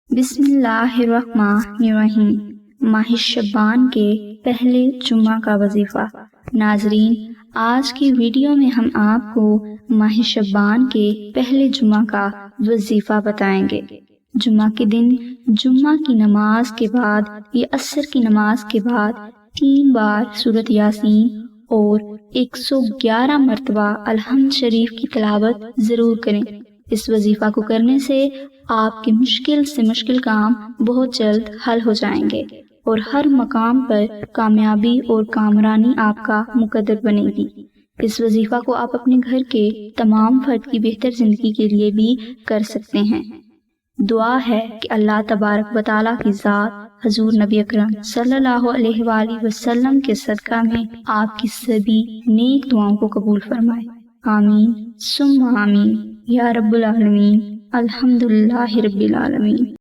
بسم اللہ الرحمن الرحیم۔ ماہ شعبان کے پہلے جمعہ کا وظیفہ۔ ناظرین، آج کی ویڈیو میں ہم آپ کو ماہ شعبان کے پہلے جمعہ کا وظیفہ بتائیں گے۔ جمعہ کے دن جمعہ کی نماز کے بعد یا عصر کی نماز کے بعد 3 بار سورۃ یاسین اور 111 مرتبہ الحمد شریف کی تلاوت ضرور کریں۔ اس وظیفہ کو کرنے سے آپ کے مشکل سے مشکل کام بہت جلد حل ہو جائیں گے اور ہر مقام پر کامیابی اور کامرانی آپ کا مقدر بنے گی۔ اس وظیفہ کو آپ اپنے گھر کے تمام فرد کی بہتر زندگی کے لیے بھی کر سکتے ہیں۔ دعا ہے کہ اللہ تبارک و تعالیٰ کی ذات حضور نبی اکرم صلی اللہ علیہ وآلہ وسلم کے صدقہ میں آپ کی سبھی نیک دعاؤں کو قبول فرمائے۔ آمین ثم آمین یا رب العالمین۔ الحمدللہ رب العالمین۔